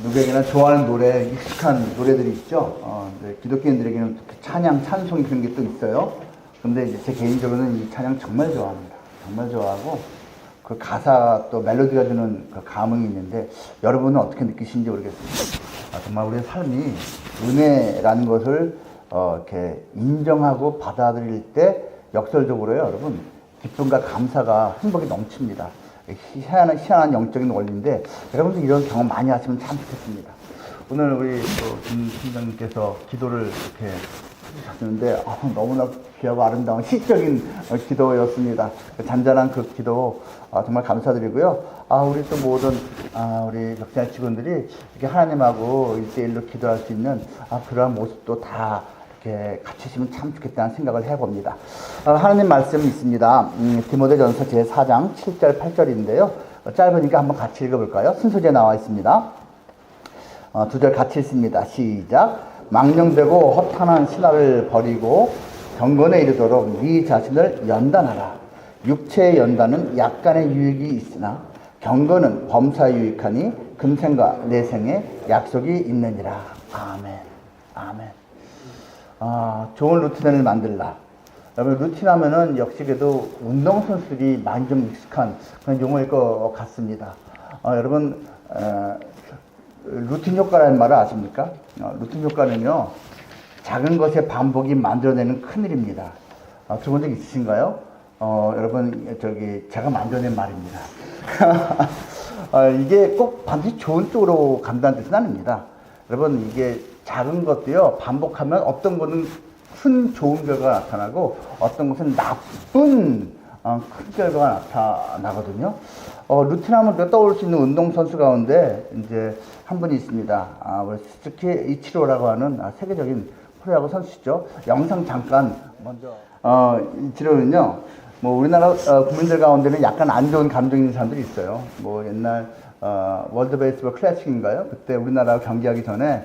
누구에게나 좋아하는 노래, 익숙한 노래들이 있죠. 기독교인들에게는 찬양, 찬송이 그런 게 또 있어요. 근데 이제 제 개인적으로는 이 찬양 정말 좋아합니다. 정말 좋아하고, 그 가사 또 멜로디가 주는 그 감흥이 있는데, 여러분은 어떻게 느끼시는지 모르겠습니다. 정말 우리의 삶이 은혜라는 것을 이렇게 인정하고 받아들일 때, 역설적으로요, 여러분, 기쁨과 감사가 행복이 넘칩니다. 희한한 영적인 원리인데, 여러분들 이런 경험 많이 하시면 참 좋겠습니다. 오늘 우리 김 팀장님께서 기도를 이렇게 하셨는데, 너무나 귀하고 아름다운 시적인 기도였습니다. 잔잔한 그 기도 정말 감사드리고요. 우리 또 모든 우리 역사의 직원들이 이렇게 하나님하고 1대1로 기도할 수 있는 그러한 모습도 다 이렇게 같이 있으면 참 좋겠다는 생각을 해봅니다. 하나님 말씀이 있습니다. 디모데전서 제4장 7절 8절인데요. 짧으니까 한번 같이 읽어볼까요? 순서대로 나와 있습니다. 두 절 같이 읽습니다. 시작. 망령되고 허탄한 신화를 버리고 경건에 이르도록 네 자신을 연단하라. 육체의 연단은 약간의 유익이 있으나 경건은 범사에 유익하니 금생과 내생에 약속이 있느니라. 아멘. 아멘. 좋은 루틴을 만들라. 여러분, 루틴 하면은 역시에도 운동선수들이 많이 좀 익숙한 그런 용어일 것 같습니다. 여러분, 루틴 효과라는 말을 아십니까? 루틴 효과는요, 작은 것의 반복이 만들어내는 큰일입니다. 들어본 적 있으신가요? 여러분, 제가 만들어낸 말입니다. 이게 꼭 반드시 좋은 쪽으로 간다는 뜻은 아닙니다. 여러분, 이게 작은 것도요, 반복하면 어떤 것은 큰 좋은 결과가 나타나고 어떤 것은 나쁜 큰 결과가 나타나거든요. 루틴하면 우리가 떠올 수 있는 운동선수 가운데 이제 한 분이 있습니다. 스즈키 이치로라고 하는 세계적인 프로야구 선수죠. 영상 잠깐 먼저. 이치로는요, 뭐 우리나라 국민들 가운데는 약간 안 좋은 감정 있는 사람들이 있어요. 뭐 옛날 월드 베이스볼 클래식인가요? 그때 우리나라 경기하기 전에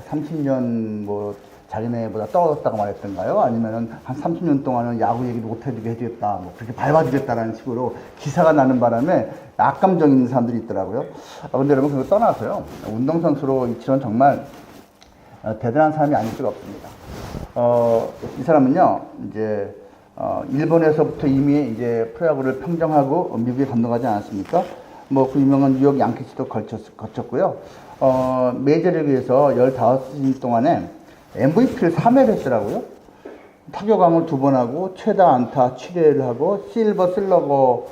30년 뭐 자기네보다 떨어졌다고 말했던가요? 아니면은 한 30년 동안은 야구 얘기도 못해주게 해주겠다, 뭐 그렇게 밟아주겠다라는 식으로 기사가 나는 바람에 악감정 있는 사람들이 있더라고요. 근데 여러분, 그거 떠나서요, 운동선수로 이치로는 정말 대단한 사람이 아닐 수가 없습니다. 이 사람은요, 이제 일본에서부터 이미 이제 프로야구를 평정하고 미국에 건너가지 않았습니까? 뭐 그 유명한 뉴욕 양키스도 거쳤고요. 메이저리그에서 15시즌 동안에 MVP를 3회를 했더라고요. 타격왕을 2번 하고, 최다 안타 7회를 하고, 실버 슬러거,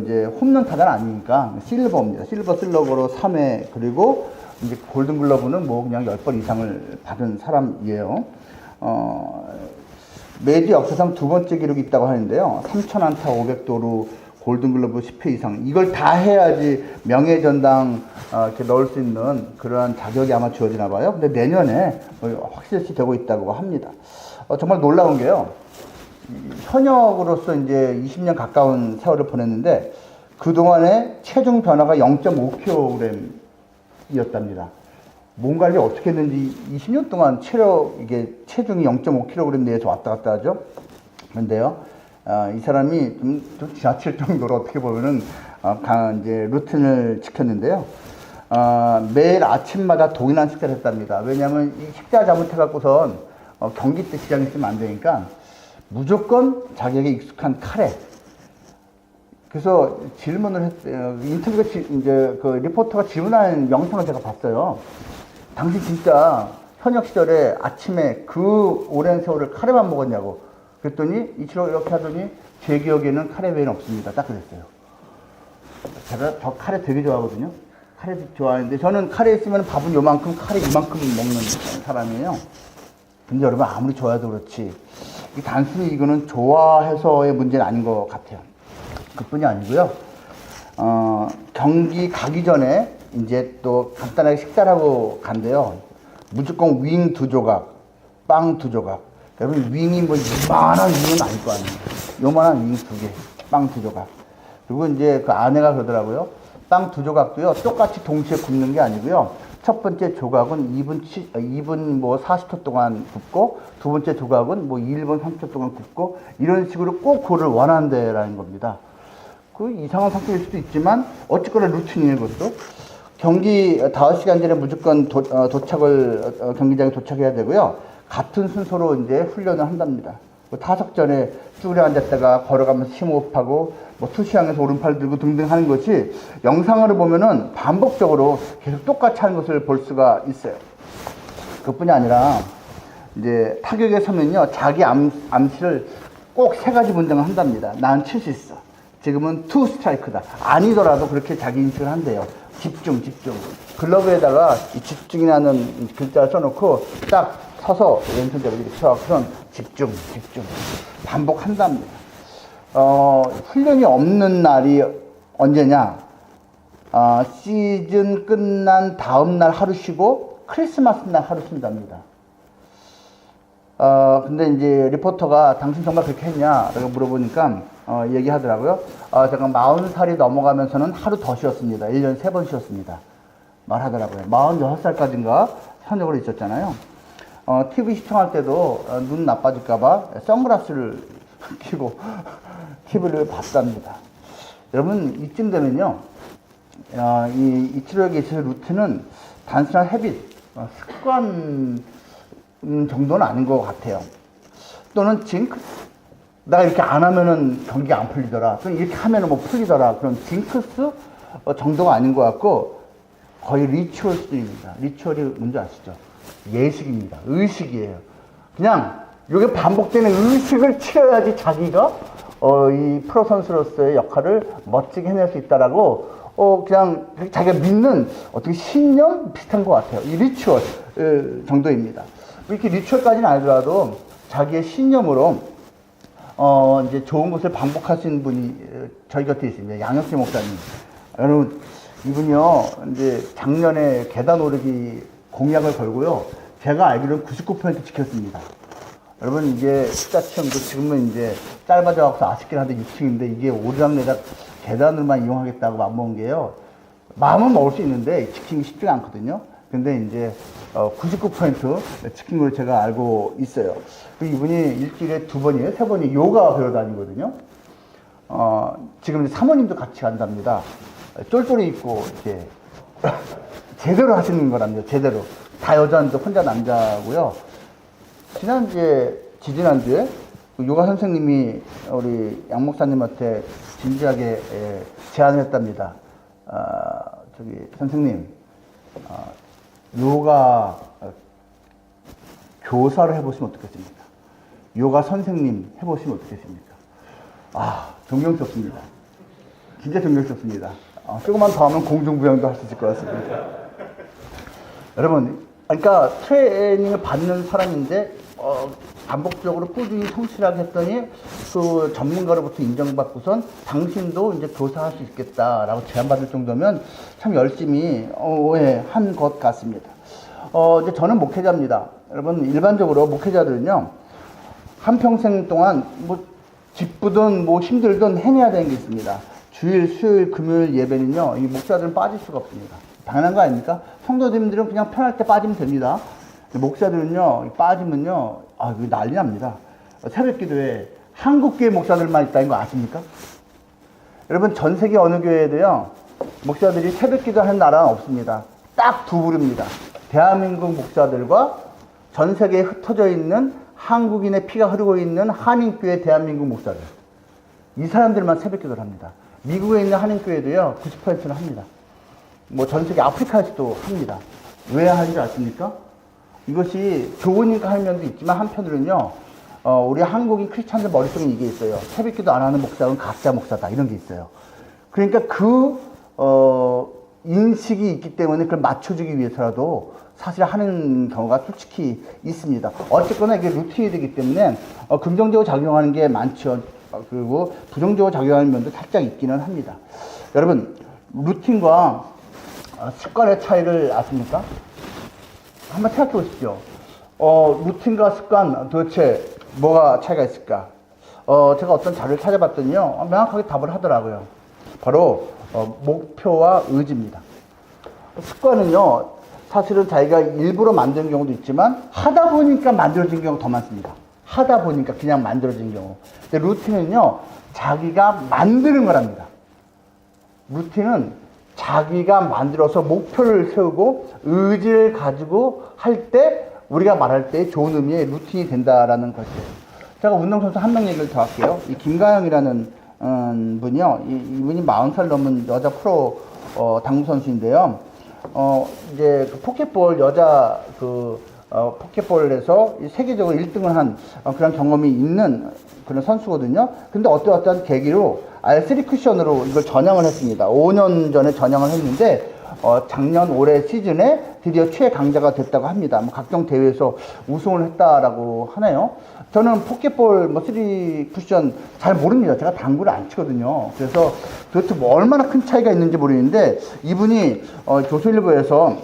이제 홈런 타자는 아니니까, 실버입니다. 실버 슬러거로 3회, 그리고 이제 골든글러브는 뭐 그냥 10번 이상을 받은 사람이에요. 메이저 역사상 2번째 기록이 있다고 하는데요. 3,000안타 500도루, 골든글러브 10회 이상. 이걸 다 해야지 명예전당 이렇게 넣을 수 있는 그러한 자격이 아마 주어지나 봐요. 근데 내년에 확실시 되고 있다고 합니다. 정말 놀라운 게요, 현역으로서 이제 20년 가까운 세월을 보냈는데 그동안에 체중 변화가 0.5kg이었답니다. 몸 관리 어떻게 했는지 20년 동안 이게 체중이 0.5kg 내에서 왔다 갔다 하죠. 그런데요, 이 사람이 좀 지나칠 정도로 어떻게 보면은 이제 루틴을 지켰는데요. 매일 아침마다 동일한 식사를 했답니다. 왜냐하면 이 식사 잘못해갖고선 경기 때 지장이 있으면 안 되니까 무조건 자기에게 익숙한 카레. 그래서 질문을 했어요. 인터뷰가 이제 그 리포터가 질문하는 영상을 제가 봤어요. 당신 진짜 현역 시절에 아침에 그 오랜 세월을 카레만 먹었냐고. 그랬더니 이치로 이렇게 하더니 제 기억에는 카레 외에는 없습니다. 딱 그랬어요. 저 카레 되게 좋아하거든요. 카레 좋아하는데 저는 카레 있으면 밥은 요만큼, 카레 이만큼 먹는 사람이에요. 근데 여러분, 아무리 좋아해도 그렇지 단순히 이거는 좋아해서의 문제는 아닌 것 같아요. 그뿐이 아니고요. 경기 가기 전에 이제 또 간단하게 식사를 하고 간대요. 무조건 윙 2조각, 빵 2조각. 여러분, 윙이 뭐 이만한 윙은 아닐 거 아니에요. 요만한 윙 2개, 빵 2조각. 그리고 이제 그 아내가 그러더라고요. 빵 2조각도요, 똑같이 동시에 굽는 게 아니고요, 첫 번째 조각은 2분 뭐 40초 동안 굽고, 두 번째 조각은 뭐 1분 30초 동안 굽고, 이런 식으로 꼭 그거를 원한대라는 겁니다. 그 이상한 상태일 수도 있지만, 어쨌거나 루틴이에요, 그것도. 경기 5시간 전에 무조건 도착을, 경기장에 도착해야 되고요. 같은 순서로 이제 훈련을 한답니다. 뭐 타석 전에 쭈그려 앉았다가 걸어가면서 심호흡하고, 뭐 투시항에서 오른팔 들고 등등 하는 것이 영상으로 보면은 반복적으로 계속 똑같이 하는 것을 볼 수가 있어요. 그것뿐이 아니라 이제 타격에 서면요, 자기 암시를 꼭 3가지 문장을 한답니다. 난 칠 수 있어. 지금은 투 스트라이크다. 아니더라도 그렇게 자기 인식을 한대요. 집중, 집중. 글러브에다가 이 집중이라는 글자를 써놓고 딱 서서 왼손잡이 이렇게 펴서 집중, 집중. 반복한답니다. 훈련이 없는 날이 언제냐? 시즌 끝난 다음 날 하루 쉬고 크리스마스 날 하루 쉰답니다. 근데 이제 리포터가 당신 정말 그렇게 했냐? 라고 물어보니까, 얘기하더라고요. 제가 40살이 넘어가면서는 하루 더 쉬었습니다. 1년에 3번 쉬었습니다. 말하더라고요. 46살까지인가 현역으로 있었잖아요. TV 시청할 때도 눈 나빠질까봐 선글라스를 끼고 TV를 봤답니다. 여러분, 이쯤 되면요, 이 이치로에게 있어서 루틴은 단순한 헤빗, 습관 정도는 아닌 것 같아요. 또는 징크스, 내가 이렇게 안 하면은 경기가 안 풀리더라, 또는 이렇게 하면은 뭐 풀리더라, 그런 징크스 정도가 아닌 것 같고 거의 리추얼 수준입니다. 리추얼이 뭔지 아시죠? 예식입니다. 의식이에요. 그냥 이게 반복되는 의식을 치러야지 자기가 이 프로 선수로서의 역할을 멋지게 해낼 수 있다라고 그냥 자기가 믿는 어떻게 신념 비슷한 것 같아요. 이 리추얼 정도입니다. 이렇게 리추얼까지는 아니더라도 자기의 신념으로 이제 좋은 것을 반복하시는 분이 저희 곁에 있습니다. 양혁재 목사님. 여러분, 이분이요, 이제 작년에 계단 오르기 공약을 걸고요, 제가 알기로는 99% 지켰습니다. 여러분, 이게 숫자 시험도 지금은 이제 짧아져서 아쉽긴 한데 6층인데 이게 오르락내락 계단을만 이용하겠다고 마음먹은 게요, 마음은 먹을 수 있는데 지키기 쉽지가 않거든요. 근데 이제 99% 지킨 걸 제가 알고 있어요. 이분이 일주일에 2번이에요, 3번이 요가 배워 다니거든요. 지금 사모님도 같이 간답니다. 쫄쫄이 입고 이렇게 제대로 하시는 거랍니다. 제대로. 다 여자인데 혼자 남자고요. 지지난주에 요가 선생님이 우리 양 목사님한테 진지하게 제안을 했답니다. 선생님, 요가 교사를 해보시면 어떻겠습니까? 요가 선생님 해보시면 어떻겠습니까? 존경스럽습니다. 진짜 존경스럽습니다. 조금만 더 하면 공중부양도 할 수 있을 것 같습니다. 여러분, 그러니까 트레이닝을 받는 사람인데 반복적으로 꾸준히 성실하게 했더니 그 전문가로부터 인정받고선 당신도 이제 교사할 수 있겠다라고 제안받을 정도면 참 열심히 한 것 같습니다. 이제 저는 목회자입니다. 여러분, 일반적으로 목회자들은요, 한평생 동안 뭐 기쁘든 뭐 힘들든 해내야 되는 게 있습니다. 주일, 수요일, 금요일 예배는요, 이 목사들은 빠질 수가 없습니다. 당연한 거 아닙니까? 성도님들은 그냥 편할 때 빠지면 됩니다. 목사들은요, 빠지면요, 이거 난리 납니다. 새벽 기도에 한국교회 목사들만 있다는 거 아십니까? 여러분, 전 세계 어느 교회에도요, 목사들이 새벽 기도하는 나라는 없습니다. 딱 두 부류입니다. 대한민국 목사들과 전 세계에 흩어져 있는 한국인의 피가 흐르고 있는 한인교회 대한민국 목사들. 이 사람들만 새벽 기도를 합니다. 미국에 있는 한인교회도요, 90%는 합니다. 뭐 전 세계 아프리카에서도 합니다. 왜 하는지 아십니까? 이것이 좋으니까 하는 면도 있지만 한편으로는요, 우리 한국인 크리스찬들 머릿속에 이게 있어요. 새벽기도 안 하는 목사는 가짜 목사다, 이런 게 있어요. 그러니까 인식이 있기 때문에 그걸 맞춰주기 위해서라도 사실 하는 경우가 솔직히 있습니다. 어쨌거나 이게 루틴이 되기 때문에 긍정적으로 작용하는 게 많죠. 그리고 부정적으로 작용하는 면도 살짝 있기는 합니다. 여러분, 루틴과 습관의 차이를 아십니까? 한번 생각해 보십시오. 루틴과 습관 도대체 뭐가 차이가 있을까? 제가 어떤 자료를 찾아봤더니요, 명확하게 답을 하더라고요. 바로 목표와 의지입니다. 습관은요, 사실은 자기가 일부러 만드는 경우도 있지만 하다 보니까 만들어진 경우가 더 많습니다. 하다 보니까 그냥 만들어진 경우. 근데 루틴은요, 자기가 만드는 거랍니다. 루틴은 자기가 만들어서 목표를 세우고 의지를 가지고 할 때 우리가 말할 때 좋은 의미의 루틴이 된다라는 것이에요. 제가 운동선수 한 명 얘기를 더 할게요. 이 김가영이라는 분이요. 이분이 40살 넘은 여자 프로 당구 선수인데요. 이제 그 포켓볼 여자 포켓볼에서 세계적으로 1등을 한 그런 경험이 있는 그런 선수거든요. 근데 어떠한 계기로 R3 쿠션으로 이걸 전향을 했습니다. 5년 전에 전향을 했는데 작년 올해 시즌에 드디어 최강자가 됐다고 합니다. 뭐 각종 대회에서 우승을 했다라고 하네요. 저는 포켓볼 3 쿠션 잘 모릅니다. 제가 당구를 안 치거든요. 그래서 도대체 뭐 얼마나 큰 차이가 있는지 모르겠는데 이분이 조선일보에서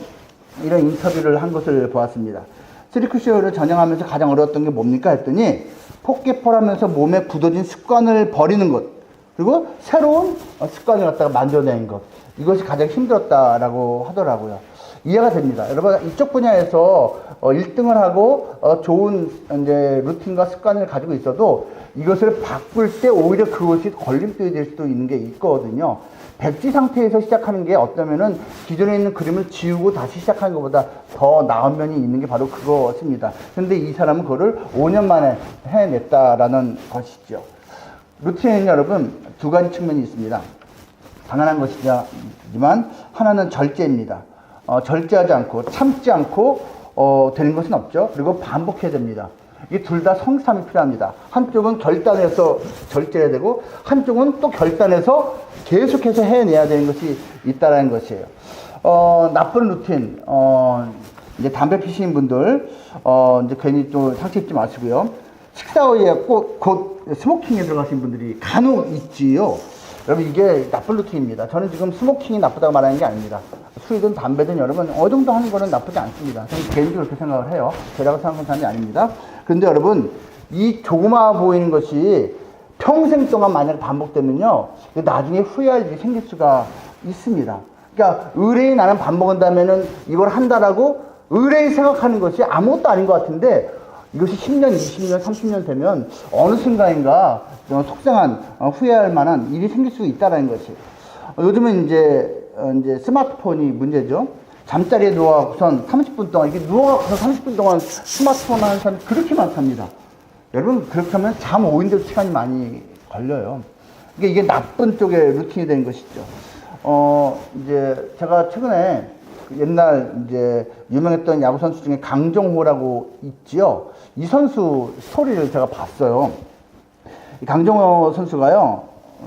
이런 인터뷰를 한 것을 보았습니다. 3 쿠션을 전향하면서 가장 어려웠던 게 뭡니까 했더니 포켓볼 하면서 몸에 굳어진 습관을 버리는 것, 그리고 새로운 습관을 갖다가 만들어내는 것, 이것이 가장 힘들었다라고 하더라고요. 이해가 됩니다. 여러분, 이쪽 분야에서 1등을 하고 좋은 이제 루틴과 습관을 가지고 있어도 이것을 바꿀 때 오히려 그것이 걸림돌이 될 수도 있는 게 있거든요. 백지 상태에서 시작하는 게 어쩌면은 기존에 있는 그림을 지우고 다시 시작하는 것보다 더 나은 면이 있는 게 바로 그것입니다. 근데 이 사람은 그거를 5년 만에 해냈다라는 것이죠. 루틴에는 여러분 두 가지 측면이 있습니다. 당연한 것이지만 하나는 절제입니다. 절제하지 않고 참지 않고 되는 것은 없죠. 그리고 반복해야 됩니다. 이 둘 다 성삼이 필요합니다. 한쪽은 결단해서 절제해야 되고 한쪽은 또 결단해서 계속해서 해내야 되는 것이 있다라는 것이에요. 나쁜 루틴, 이제 담배 피시는 분들, 이제 괜히 또 상처 입지 마시고요. 식사 후에 곧 스모킹에 들어가신 분들이 간혹 있지요. 여러분, 이게 나쁜 루틴입니다. 저는 지금 스모킹이 나쁘다고 말하는 게 아닙니다. 술이든 담배든 여러분 어느 정도 하는 거는 나쁘지 않습니다. 저는 개인적으로 그렇게 생각을 해요. 제라고 생각하는 사람이 아닙니다. 그런데 여러분, 이 조그마해 보이는 것이 평생 동안 만약 반복되면요, 나중에 후회할 일이 생길 수가 있습니다. 그러니까 의뢰인 나는 밥 먹은다면은 이걸 한다라고 의뢰인 생각하는 것이 아무것도 아닌 것 같은데 이것이 10년, 20년, 30년 되면 어느 순간인가 속상한 후회할 만한 일이 생길 수 있다는 것이. 요즘은 이제 스마트폰이 문제죠. 잠자리에 누워서 30분 동안, 이게 누워서 30분 동안 스마트폰 하는 사람이 그렇게 많답니다. 여러분, 그렇게 하면 잠 오는데도 시간이 많이 걸려요. 이게 나쁜 쪽의 루틴이 되는 것이죠. 이제 제가 최근에 옛날 이제 유명했던 야구 선수 중에 강정호라고 있지요. 이 선수 스토리를 제가 봤어요. 이 강정호 선수가요,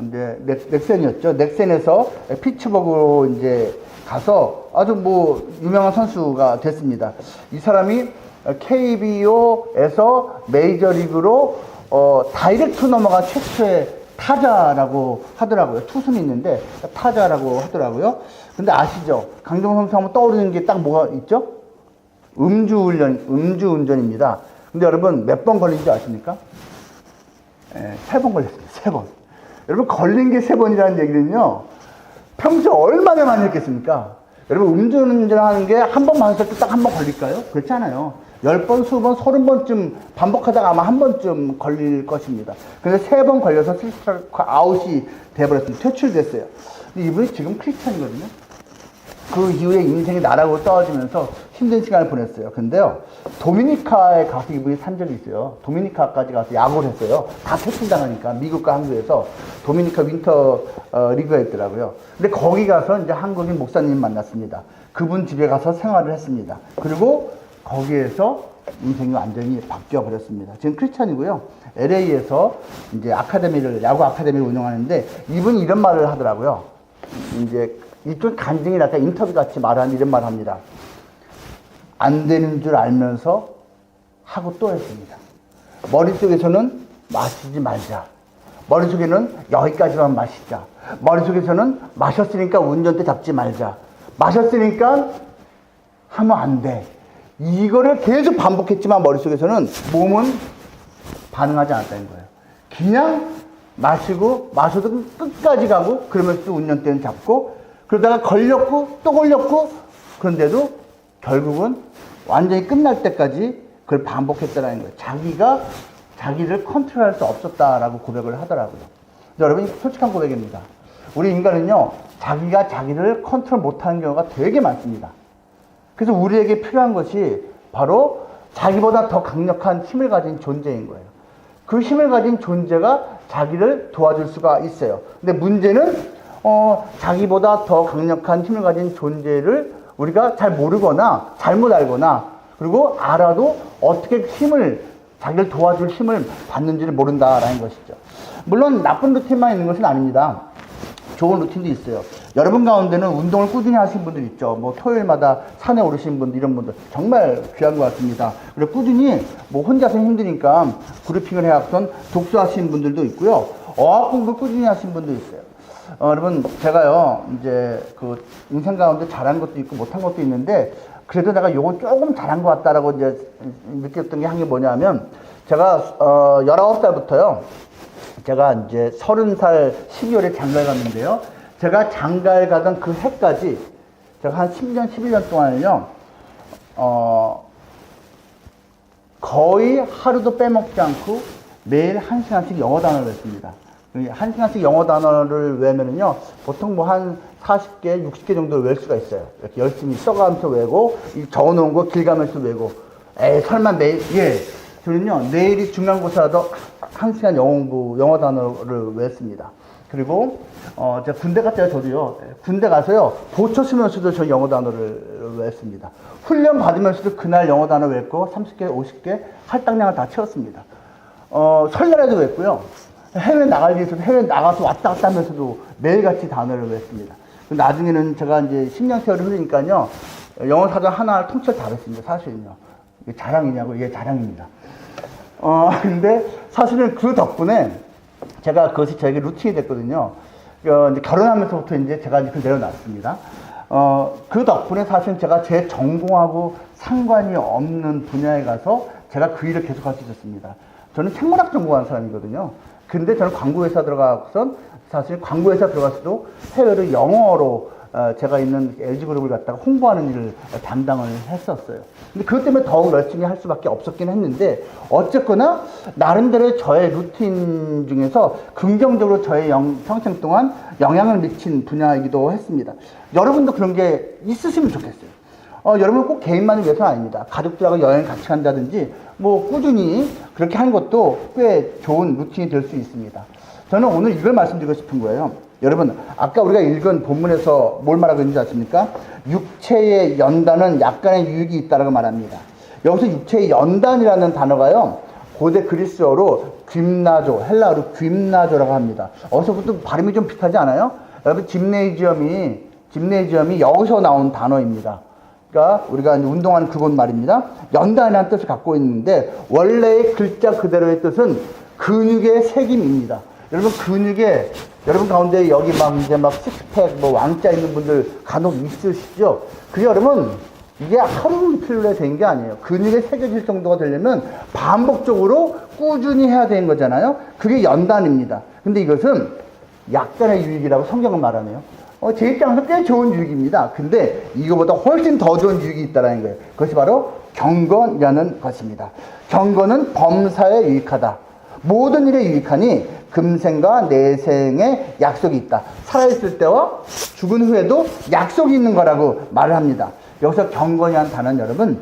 이제 넥센이었죠. 넥센에서 피츠버그로 이제 가서 아주 뭐 유명한 선수가 됐습니다. 이 사람이 KBO에서 메이저리그로 다이렉트 넘어간 최초의 타자라고 하더라고요. 투수는 있는데 타자라고 하더라고요. 근데 아시죠? 강정호 선수 하면 떠오르는 게 딱 뭐가 있죠? 음주운전입니다. 근데 여러분 몇 번 걸린 줄 아십니까? 3번 걸렸습니다. 3번. 여러분, 걸린 게 3번이라는 얘기는요, 평소에 얼마나 많이 했겠습니까? 여러분, 음주운전 하는 게 한 번만 했을 때 딱 한 번 걸릴까요? 그렇지 않아요. 10번, 20번, 30번쯤 반복하다가 아마 한 번쯤 걸릴 것입니다. 근데 3번 걸려서 스트라이크 아웃이 돼버렸습니다. 퇴출됐어요. 근데 이분이 지금 크리스찬이거든요. 그 이후에 인생이 나락으로 떨어지면서 힘든 시간을 보냈어요. 근데요, 도미니카에 가서 이분이 산 적이 있어요. 도미니카까지 가서 야구를 했어요. 다 퇴출당하니까, 미국과 한국에서 도미니카 윈터 리그가 있더라고요. 근데 거기 가서 이제 한국인 목사님 만났습니다. 그분 집에 가서 생활을 했습니다. 그리고 거기에서 인생이 완전히 바뀌어 버렸습니다. 지금 크리스찬이고요. LA에서 이제 야구 아카데미를 운영하는데 이분이 이런 말을 하더라고요. 이제 이쪽 간증이 약간 인터뷰 같이 말하는 이런 말 합니다. 안 되는 줄 알면서 하고 또 했습니다. 머릿속에서는 마시지 말자. 머릿속에는 여기까지만 마시자. 머릿속에서는 마셨으니까 운전대 잡지 말자. 마셨으니까 하면 안 돼. 이거를 계속 반복했지만 머릿속에서는 몸은 반응하지 않았다는 거예요. 그냥 마시고 마셔도 끝까지 가고 그러면서 또 운전대는 잡고 그러다가 걸렸고 또 걸렸고 그런데도 결국은 완전히 끝날 때까지 그걸 반복했다는 거예요. 자기가 자기를 컨트롤할 수 없었다라고 고백을 하더라고요. 여러분, 솔직한 고백입니다. 우리 인간은요, 자기가 자기를 컨트롤 못하는 경우가 되게 많습니다. 그래서 우리에게 필요한 것이 바로 자기보다 더 강력한 힘을 가진 존재인 거예요. 그 힘을 가진 존재가 자기를 도와줄 수가 있어요. 근데 문제는 자기보다 더 강력한 힘을 가진 존재를 우리가 잘 모르거나 잘못 알거나, 그리고 알아도 어떻게 자기를 도와줄 힘을 받는지를 모른다라는 것이죠. 물론 나쁜 루틴만 있는 것은 아닙니다. 좋은 루틴도 있어요. 여러분 가운데는 운동을 꾸준히 하시는 분들 있죠. 뭐 토요일마다 산에 오르시는 분들, 이런 분들 정말 귀한 것 같습니다. 그리고 꾸준히 뭐 혼자서 힘드니까 그룹핑을 해갖던 독서하시는 분들도 있고요. 어학 공부 꾸준히 하시는 분도 있어요. 여러분, 제가요, 이제 그 인생 가운데 잘한 것도 있고 못한 것도 있는데, 그래도 내가 요건 조금 잘한 것 같다라고 이제 느꼈던 게 한 게 뭐냐면, 제가 19살부터요, 제가 이제 30살 12월에 장가를 갔는데요, 제가 장가를 가던 그 해까지 제가 한 10년, 11년 동안은요, 거의 하루도 빼먹지 않고 매일 1시간씩 영어 단어를 외웠습니다. 1시간씩 영어 단어를 외우면은요, 보통 뭐 한 40개, 60개 정도 외울 수가 있어요. 이렇게 열심히 써가면서 외우고, 적어놓은 거 길가면서 외우고, 설마 내일, 저는요, 내일이 중간고사라도 1시간 영어 단어를 외웠습니다. 그리고, 제가 군대 갔을 때 저도요, 군대 가서요, 보초 쓰면서도 저 영어 단어를 외웠습니다. 훈련 받으면서도 그날 영어 단어 외웠고, 30개, 50개, 할당량을 다 채웠습니다. 설날에도 외웠고요. 해외 나가기 위해서도 해외 나가서 왔다 갔다 하면서도 매일같이 단어를 외웠습니다. 나중에는 제가 이제 10년 세월을 흐르니까요, 영어 사전 하나를 통째로 다 외웠습니다. 사실은요. 이게 자랑이냐고, 이게 자랑입니다. 근데 사실은 그 덕분에 제가 그것이 저에게 루틴이 됐거든요. 이제 결혼하면서부터 이제 제가 이제 내려놨습니다. 그 덕분에 사실 제가 제 전공하고 상관이 없는 분야에 가서 제가 그 일을 계속 할 수 있었습니다. 저는 생물학 전공하는 사람이거든요. 근데 저는 광고회사 들어가선 사실 광고회사 들어갔어도 해외로 영어로 제가 있는 LG그룹을 갖다가 홍보하는 일을 담당을 했었어요. 근데 그것 때문에 더욱 열심히 할 수밖에 없었긴 했는데, 어쨌거나 나름대로 저의 루틴 중에서 긍정적으로 저의 평생 동안 영향을 미친 분야이기도 했습니다. 여러분도 그런 게 있으시면 좋겠어요. 여러분 꼭 개인만을 위해서는 아닙니다. 가족들하고 여행 같이 간다든지 뭐 꾸준히 그렇게 하는 것도 꽤 좋은 루틴이 될 수 있습니다. 저는 오늘 이걸 말씀드리고 싶은 거예요. 여러분, 아까 우리가 읽은 본문에서 뭘 말하고 있는지 아십니까? 육체의 연단은 약간의 유익이 있다라고 말합니다. 여기서 육체의 연단이라는 단어가요, 고대 그리스어로 그나조, 헬라어로 그나조라고 합니다. 어디서부터 발음이 좀 비슷하지 않아요? 여러분, 짐네지엄이 여기서 나온 단어입니다. 그러니까 우리가 운동하는 그곳 말입니다. 연단이라는 뜻을 갖고 있는데, 원래의 글자 그대로의 뜻은 근육의 새김입니다. 여러분 가운데 여기 이제 식스팩, 왕자 있는 분들 간혹 있으시죠? 그게 여러분, 이게 하루 이틀에 된 게 아니에요. 근육에 새겨질 정도가 되려면 반복적으로 꾸준히 해야 되는 거잖아요. 그게 연단입니다. 근데 이것은 약간의 유익이라고 성경은 말하네요. 제 입장에서 꽤 좋은 유익입니다. 근데 이거보다 훨씬 더 좋은 유익이 있다는 거예요. 그것이 바로 경건이라는 것입니다. 경건은 범사에 유익하다. 모든 일에 유익하니 금생과 내생에 약속이 있다. 살아있을 때와 죽은 후에도 약속이 있는 거라고 말을 합니다. 여기서 경건이라는 단어는 여러분,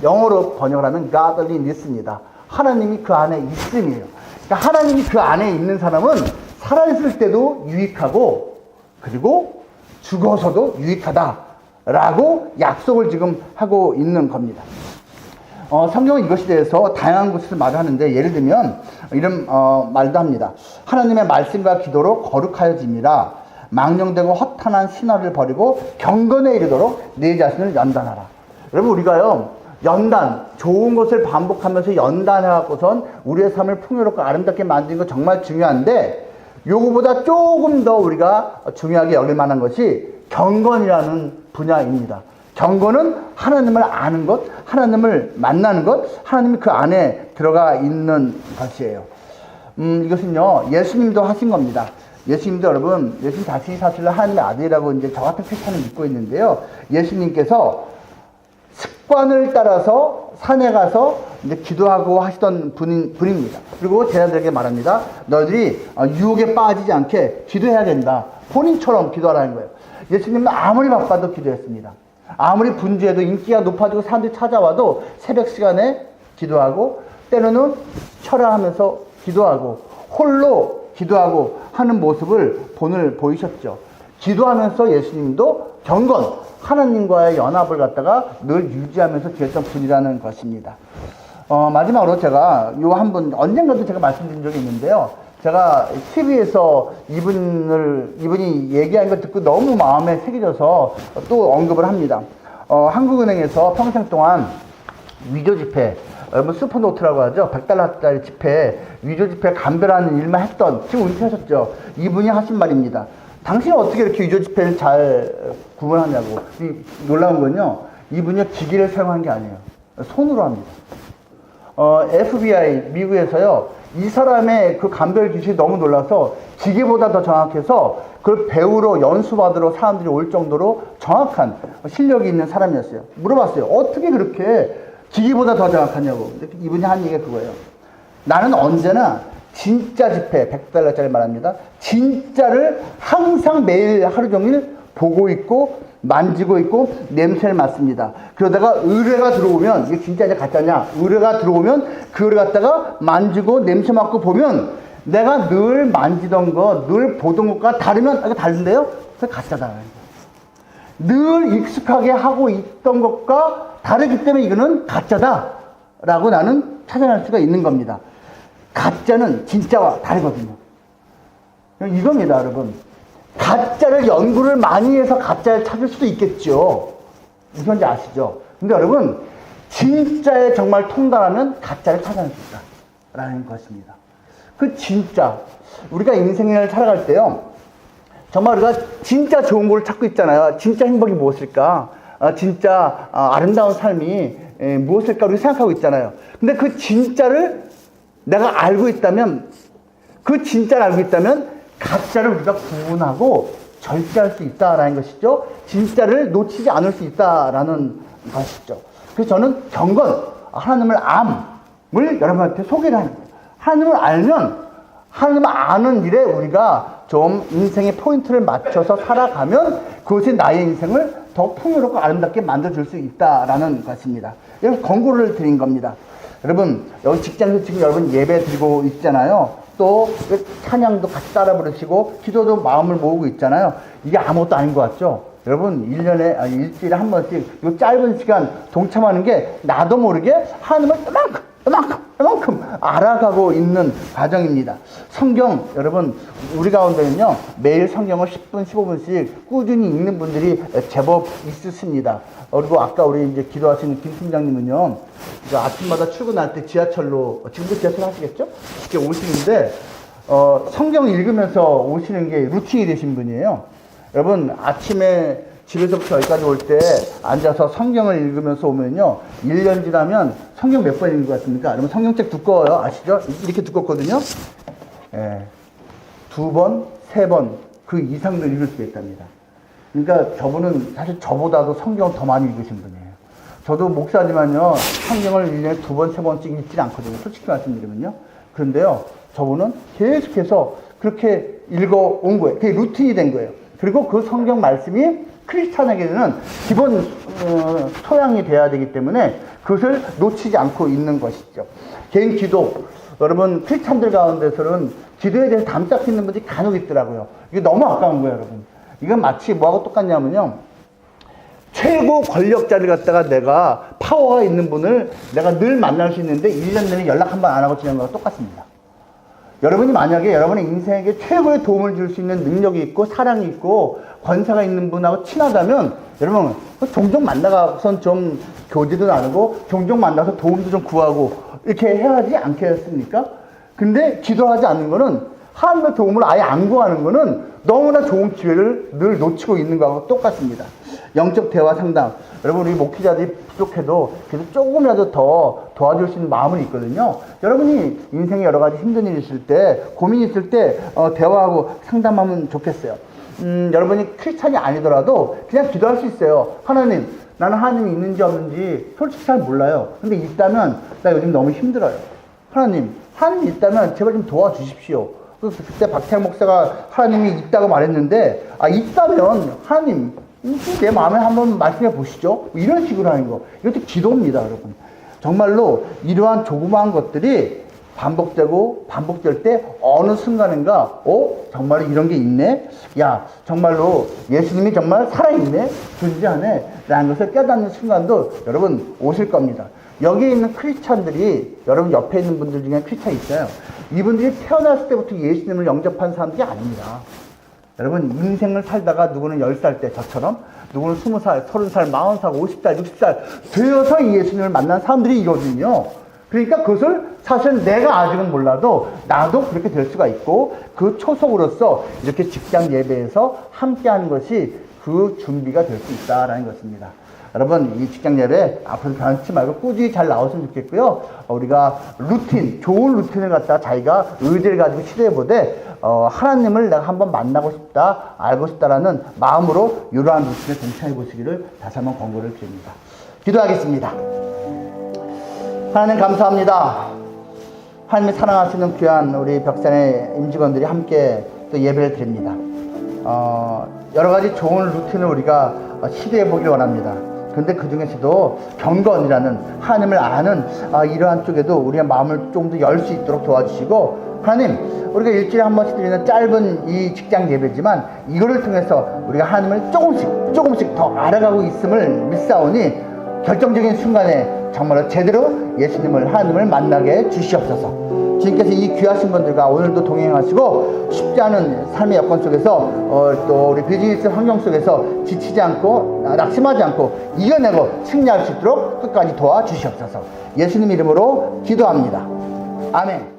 영어로 번역을 하면 godliness입니다. 하나님이 그 안에 있음이에요. 그러니까 하나님이 그 안에 있는 사람은 살아있을 때도 유익하고, 그리고 죽어서도 유익하다라고 약속을 지금 하고 있는 겁니다. 성경은 이것에 대해서 다양한 곳에서 말을 하는데, 예를 들면 이런 말도 합니다. 하나님의 말씀과 기도로 거룩하여짐이라 망령되고 허탄한 신화를 버리고 경건에 이르도록 내 자신을 연단하라. 여러분, 우리가요, 연단, 좋은 것을 반복하면서 연단해갖고선 우리의 삶을 풍요롭고 아름답게 만드는 거 정말 중요한데, 요거보다 조금 더 우리가 중요하게 여길 만한 것이 경건이라는 분야입니다. 경건은 하나님을 아는 것, 하나님을 만나는 것, 하나님이 그 안에 들어가 있는 것이에요. 이것은요, 예수님도 하신 겁니다. 예수님도 여러분, 예수님 자신이 사실 하나님의 아들이라고 이제 저 같은 크리스찬을 믿고 있는데요. 예수님께서 습관을 따라서 산에 가서 이제 기도하고 하시던 분입니다. 그리고 제자들에게 말합니다. 너희들이 유혹에 빠지지 않게 기도해야 된다. 본인처럼 기도하라는 거예요. 예수님은 아무리 바빠도 기도했습니다. 아무리 분주해도 인기가 높아지고 사람들이 찾아와도 새벽 시간에 기도하고 때로는 철야하면서 기도하고 홀로 기도하고 하는 모습을 보이셨죠. 기도하면서 예수님도 경건, 하나님과의 연합을 갖다가 늘 유지하면서 지냈던 분이라는 것입니다. 마지막으로 제가 언젠가도 제가 말씀드린 적이 있는데요. 제가 TV에서 이분이 얘기한 걸 듣고 너무 마음에 새겨져서 또 언급을 합니다. 한국은행에서 평생 동안 위조 지폐, 여러분 슈퍼노트라고 하죠. 100달러짜리 지폐, 위조 지폐 감별하는 일만 했던, 지금 은퇴하셨죠. 이분이 하신 말입니다. 당신은 어떻게 이렇게 위조 지폐를 잘 구분하냐고. 놀라운 건요, 이분이 기기를 사용한 게 아니에요. 손으로 합니다. FBI, 미국에서요, 이 사람의 그 감별 기술이 너무 놀라서 기계보다 더 정확해서 그걸 배우러 연수받으러 사람들이 올 정도로 정확한 실력이 있는 사람이었어요. 물어봤어요. 어떻게 그렇게 기계보다 더 정확하냐고. 이분이 한 얘기가 그거예요. 나는 언제나 진짜 지폐, 100달러짜리 말합니다. 진짜를 항상 매일 하루 종일 보고 있고 만지고 있고 냄새를 맡습니다. 그러다가 의뢰가 들어오면, 이게 진짜냐 가짜냐, 의뢰가 들어오면 그 의뢰 갖다가 만지고 냄새 맡고 보면 내가 늘 만지던 거, 늘 보던 것과 다르면, 이거 다른데요? 그래서 가짜다. 늘 익숙하게 하고 있던 것과 다르기 때문에 이거는 가짜다 라고 나는 찾아낼 수가 있는 겁니다. 가짜는 진짜와 다르거든요. 이겁니다, 여러분. 가짜를 연구를 많이 해서 가짜를 찾을 수도 있겠죠. 무슨 말인지 아시죠? 근데 여러분, 진짜에 정말 통달하면 가짜를 찾아낼 수 있다라는 것입니다. 그 진짜, 우리가 인생을 살아갈 때요, 정말 우리가 진짜 좋은 걸 찾고 있잖아요. 진짜 행복이 무엇일까? 진짜 아름다운 삶이 무엇일까? 우리가 생각하고 있잖아요. 근데 그 진짜를 내가 알고 있다면, 그 진짜를 알고 있다면 가짜를 우리가 구분하고 절제할 수 있다라는 것이죠. 진짜를 놓치지 않을 수 있다라는 것이죠. 그래서 저는 경건, 하나님을 암을 여러분한테 소개를 하는 거예요. 하나님을 알면, 하나님을 아는 일에 우리가 좀 인생의 포인트를 맞춰서 살아가면 그것이 나의 인생을 더 풍요롭고 아름답게 만들어줄 수 있다라는 것입니다. 이런 권고를 드린 겁니다. 여러분, 여기 직장에서 지금 여러분 예배 드리고 있잖아요. 또 찬양도 같이 따라 부르시고 기도도 마음을 모으고 있잖아요. 이게 아무것도 아닌 것 같죠? 여러분, 일주일에 한 번씩 이 짧은 시간 동참하는 게 나도 모르게 하나님을 이만큼 알아가고 있는 과정입니다. 성경, 여러분, 우리 가운데는요, 매일 성경을 10분, 15분씩 꾸준히 읽는 분들이 제법 있으십니다. 그리고 아까 우리 이제 기도하시는 김 팀장님은요, 아침마다 출근할 때 지하철로, 지금도 지하철 하시겠죠? 이렇게 오시는데, 성경 읽으면서 오시는 게 루틴이 되신 분이에요. 여러분, 아침에 집에서부터 여기까지 올 때 앉아서 성경을 읽으면서 오면요, 1년 지나면 성경 몇 번 읽는 것 같습니까? 여러분, 성경책 두꺼워요. 아시죠? 이렇게 두껍거든요. 예, 2번, 3번, 그 이상도 읽을 수 있답니다. 그러니까 저분은 사실 저보다도 성경을 더 많이 읽으신 분이에요. 저도 목사지만요, 성경을 1년에 2번, 3번씩 읽지 않거든요. 솔직히 말씀드리면요. 그런데요, 저분은 계속해서 그렇게 읽어온 거예요. 그게 루틴이 된 거예요. 그리고 그 성경 말씀이 크리스찬에게는 기본 소양이 돼야 되기 때문에 그것을 놓치지 않고 있는 것이죠. 개인 기도, 여러분 크리스찬들 가운데서는 기도에 대해서 담 잡히는 분들이 간혹 있더라고요. 이게 너무 아까운 거예요, 여러분. 이건 마치 뭐하고 똑같냐면요, 최고 권력자를 갖다가 내가 파워가 있는 분을 내가 늘 만날 수 있는데 1년 내내 연락 한 번 안 하고 지내는 거랑 똑같습니다. 여러분이 만약에 여러분의 인생에게 최고의 도움을 줄 수 있는 능력이 있고 사랑이 있고 권세가 있는 분하고 친하다면 여러분 종종 만나가선 좀 교제도 나누고 종종 만나서 도움도 좀 구하고 이렇게 해야 하지 않겠습니까? 근데 기도하지 않는 거는, 하나님의 도움을 아예 안 구하는 거는 너무나 좋은 기회를 늘 놓치고 있는 거하고 똑같습니다. 영적 대화 상담, 여러분 우리 목회자들이 부족해도 그래도 조금이라도 더 도와줄 수 있는 마음은 있거든요. 여러분이 인생에 여러 가지 힘든 일이 있을 때, 고민이 있을 때 대화하고 상담하면 좋겠어요. 여러분이 크리스찬이 아니더라도 그냥 기도할 수 있어요. 하나님, 나는 하나님이 있는지 없는지 솔직히 잘 몰라요. 근데 있다면 나 요즘 너무 힘들어요. 하나님이 있다면 제발 좀 도와주십시오. 그래서 그때 박태양 목사가 하나님이 있다고 말했는데, 있다면 하나님 내 마음에 한번 말씀해 보시죠. 이런 식으로 하는 거, 이것도 기도입니다, 여러분. 정말로 이러한 조그마한 것들이 반복될 때 어느 순간인가 정말 이런 게 있네, 야 정말로 예수님이 정말 살아있네, 존재하네 라는 것을 깨닫는 순간도 여러분 오실 겁니다. 여기에 있는 크리스찬들이, 여러분 옆에 있는 분들 중에 크리스찬 있어요. 이분들이 태어났을 때부터 예수님을 영접한 사람들이 아닙니다. 여러분 인생을 살다가 누구는 10살 때 저처럼, 누구는 20살, 30살, 40살, 50살, 60살 되어서 예수님을 만난 사람들이거든요. 그러니까 그것을 사실 내가 아직은 몰라도 나도 그렇게 될 수가 있고, 그 초석으로서 이렇게 직장 예배에서 함께하는 것이 그 준비가 될 수 있다라는 것입니다. 여러분 이 직장 예배 앞으로 변치 말고 꾸준히 잘 나왔으면 좋겠고요. 우리가 좋은 루틴을 갖다가 자기가 의지를 가지고 시도해보되 하나님을 내가 한번 만나고 싶다, 알고 싶다라는 마음으로 이러한 루틴에 동참해 보시기를 다시 한번 권고를 드립니다. 기도하겠습니다. 하나님 감사합니다. 하나님이 사랑하시는 귀한 우리 벽산의 임직원들이 함께 또 예배를 드립니다. 여러 가지 좋은 루틴을 우리가 시도해 보길 원합니다. 근데 그 중에서도 경건이라는 하나님을 아는 이러한 쪽에도 우리의 마음을 좀 더 열 수 있도록 도와주시고, 하나님 우리가 일주일에 한 번씩 드리는 짧은 이 직장 예배지만 이거를 통해서 우리가 하나님을 조금씩 더 알아가고 있음을 믿사오니 결정적인 순간에 정말로 제대로 예수님을, 하나님을 만나게 주시옵소서. 주님께서 이 귀하신 분들과 오늘도 동행하시고 쉽지 않은 삶의 여건 속에서 또 우리 비즈니스 환경 속에서 지치지 않고 낙심하지 않고 이겨내고 승리할 수 있도록 끝까지 도와주시옵소서. 예수님 이름으로 기도합니다. 아멘.